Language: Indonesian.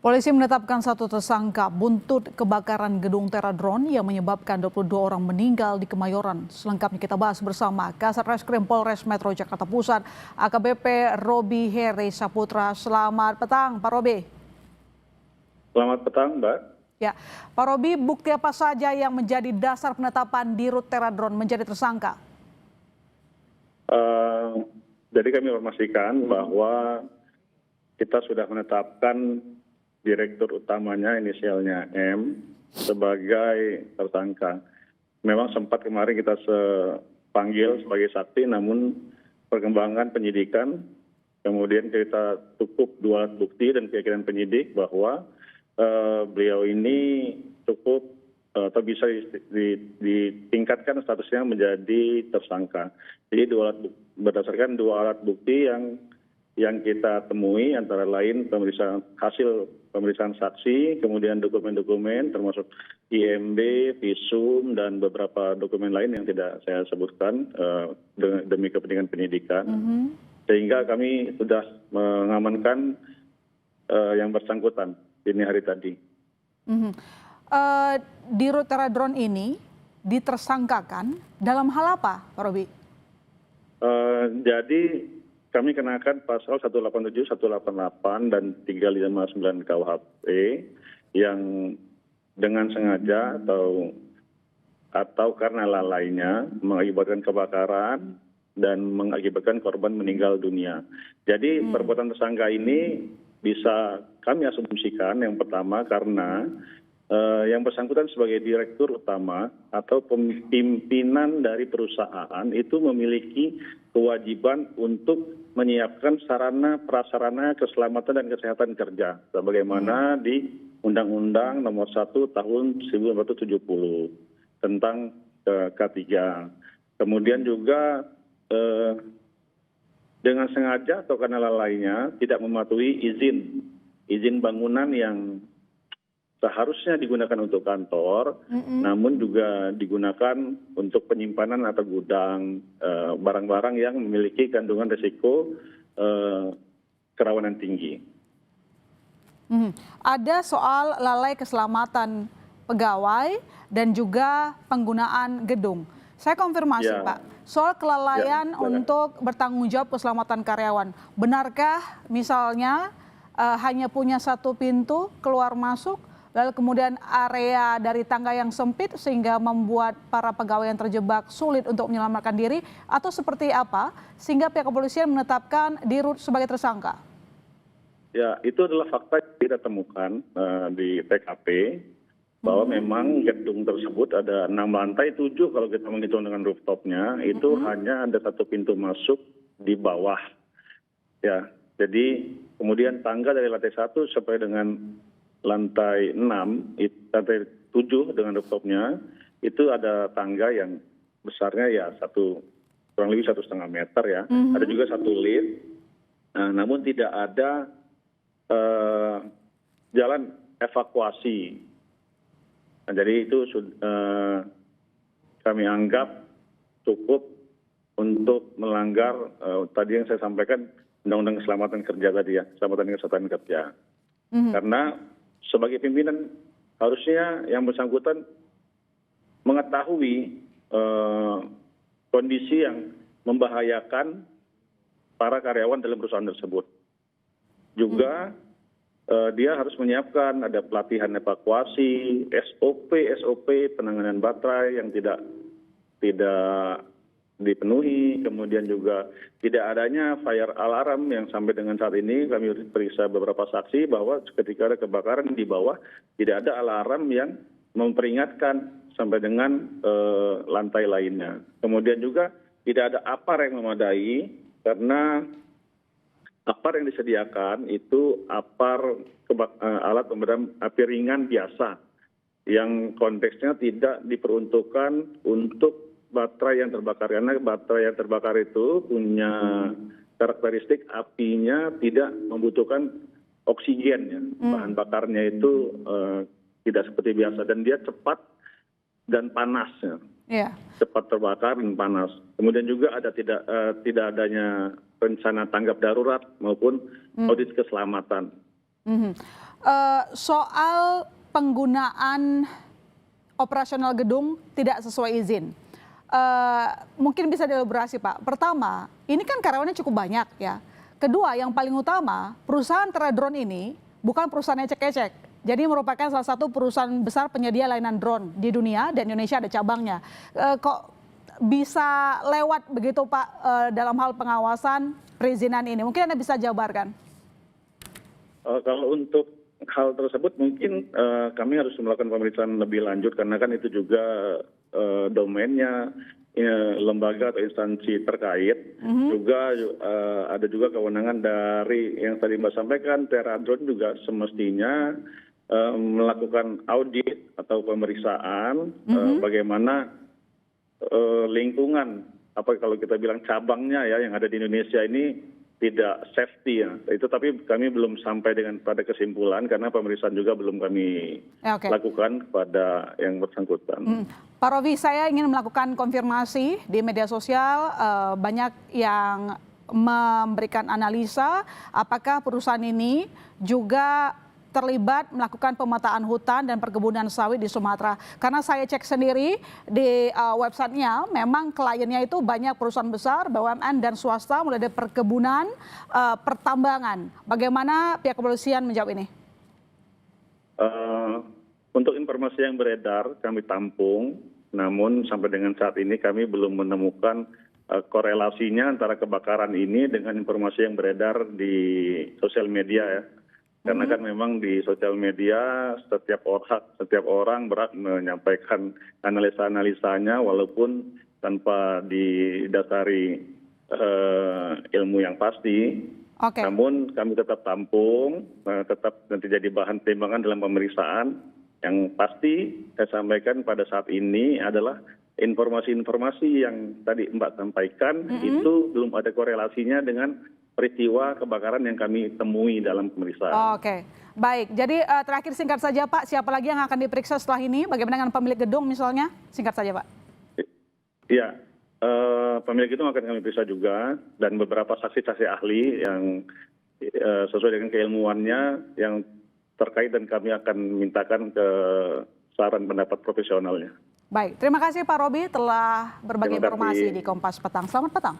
Polisi menetapkan satu tersangka buntut kebakaran gedung Teradron yang menyebabkan 22 orang meninggal di Kemayoran. Selengkapnya kita bahas bersama Kasat Reskrim Polres Metro Jakarta Pusat, AKBP Robi Heri Saputra. Selamat petang, Pak Robi. Selamat petang, Mbak. Ya, Pak Robi, bukti apa saja yang menjadi dasar penetapan Dirut Teradron menjadi tersangka? Jadi kami informasikan bahwa kita sudah menetapkan direktur utamanya inisialnya M sebagai tersangka. Memang sempat kemarin kita panggil sebagai saksi, namun perkembangan penyidikan, kemudian kita cukup dua alat bukti dan keyakinan penyidik bahwa beliau ini cukup atau bisa ditingkatkan statusnya menjadi tersangka. Jadi berdasarkan dua alat bukti yang kita temui, antara lain hasil pemeriksaan saksi, kemudian dokumen-dokumen termasuk IMB, visum, dan beberapa dokumen lain yang tidak saya sebutkan demi kepentingan penyidikan. Sehingga kami sudah mengamankan yang bersangkutan dini hari tadi. Dirut Teradron ini ditersangkakan dalam hal apa, Pak Robi? Jadi kami kenakan pasal 187, 188, dan 359 KUHP yang dengan sengaja atau karena lalainya mengakibatkan kebakaran dan mengakibatkan korban meninggal dunia. Jadi perbuatan tersangka ini bisa kami asumsikan yang pertama karena yang bersangkutan sebagai direktur utama atau pimpinan dari perusahaan itu memiliki kewajiban untuk menyiapkan sarana prasarana keselamatan dan kesehatan kerja sebagaimana di Undang-Undang Nomor 1 Tahun 1970 tentang K3. Kemudian juga dengan sengaja atau karena lalainya tidak mematuhi izin bangunan yang seharusnya digunakan untuk kantor, namun juga digunakan untuk penyimpanan atau gudang barang-barang yang memiliki kandungan risiko kerawanan tinggi. Ada soal lalai keselamatan pegawai dan juga penggunaan gedung. Saya konfirmasi, ya, Pak, soal kelalaian untuk bertanggung jawab keselamatan karyawan. Benarkah misalnya hanya punya satu pintu keluar masuk, lalu kemudian area dari tangga yang sempit sehingga membuat para pegawai yang terjebak sulit untuk menyelamatkan diri, atau seperti apa sehingga pihak kepolisian menetapkan Dirut sebagai tersangka? Ya, itu adalah fakta yang kita temukan di TKP bahwa memang gedung tersebut ada 6 lantai, 7 kalau kita menghitung dengan rooftopnya, itu hanya ada satu pintu masuk di bawah. Ya, jadi kemudian tangga dari lantai 1 sampai dengan lantai 6, lantai 7 dengan rooftopnya, itu ada tangga yang besarnya ya kurang lebih 1,5 meter ya. Ada juga satu lift, namun tidak ada jalan evakuasi. Nah, jadi itu kami anggap cukup untuk melanggar tadi yang saya sampaikan Undang-Undang Keselamatan Kerja tadi ya, Keselamatan dan Kesehatan Kerja. Karena sebagai pimpinan harusnya yang bersangkutan mengetahui kondisi yang membahayakan para karyawan dalam perusahaan tersebut. Juga dia harus menyiapkan ada pelatihan evakuasi, SOP penanganan baterai yang tidak dipenuhi, kemudian juga tidak adanya fire alarm yang sampai dengan saat ini kami periksa beberapa saksi bahwa ketika ada kebakaran di bawah tidak ada alarm yang memperingatkan sampai dengan lantai lainnya. Kemudian juga tidak ada APAR yang memadai karena APAR yang disediakan itu APAR alat pemadam api ringan biasa yang konteksnya tidak diperuntukkan untuk baterai yang terbakar, karena baterai yang terbakar itu punya karakteristik apinya tidak membutuhkan oksigen ya. Bahan bakarnya itu tidak seperti biasa dan dia cepat dan panas ya. Cepat terbakar dan panas. Kemudian juga ada tidak adanya rencana tanggap darurat maupun audit keselamatan. Soal penggunaan operasional gedung tidak sesuai izin. Mungkin bisa dielaborasi Pak. Pertama, ini kan karyawannya cukup banyak ya. Kedua, yang paling utama, perusahaan Teradrone ini bukan perusahaan ecek-ecek. Jadi merupakan salah satu perusahaan besar penyedia layanan drone di dunia dan Indonesia ada cabangnya. Kok bisa lewat begitu Pak dalam hal pengawasan perizinan ini? Mungkin Anda bisa jabarkan. Kalau untuk hal tersebut mungkin kami harus melakukan pemeriksaan lebih lanjut karena kan itu juga domainnya lembaga atau instansi terkait. Juga ada juga kewenangan dari yang tadi Mbak sampaikan, Teradrone juga semestinya melakukan audit atau pemeriksaan bagaimana lingkungan, apa kalau kita bilang cabangnya ya yang ada di Indonesia ini tidak safety ya. Itu tapi kami belum sampai dengan pada kesimpulan karena pemeriksaan juga belum kami lakukan kepada yang bersangkutan. Pak Robi, saya ingin melakukan konfirmasi di media sosial, banyak yang memberikan analisa apakah perusahaan ini juga terlibat melakukan pemetaan hutan dan perkebunan sawit di Sumatera. Karena saya cek sendiri di websitenya, memang kliennya itu banyak perusahaan besar, BUMN dan swasta, mulai dari perkebunan, pertambangan. Bagaimana pihak kepolisian menjawab ini? Untuk informasi yang beredar kami tampung, namun sampai dengan saat ini kami belum menemukan korelasinya antara kebakaran ini dengan informasi yang beredar di sosial media ya. Karena kan memang di sosial media setiap orang berhak menyampaikan analisa-analisanya walaupun tanpa didasari ilmu yang pasti. Namun kami tetap tampung, tetap nanti jadi bahan pertimbangan dalam pemeriksaan. Yang pasti saya sampaikan pada saat ini adalah informasi-informasi yang tadi Mbak sampaikan itu belum ada korelasinya dengan peristiwa kebakaran yang kami temui dalam pemeriksaan. Oke, baik. Jadi terakhir singkat saja Pak, siapa lagi yang akan diperiksa setelah ini? Bagaimana dengan pemilik gedung misalnya? Singkat saja Pak. Iya, pemilik gedung akan kami periksa juga dan beberapa saksi-saksi ahli yang sesuai dengan keilmuannya yang terkait dan kami akan mintakan ke saran pendapat profesionalnya. Baik, terima kasih Pak Robi telah berbagi informasi di Kompas Petang. Selamat petang.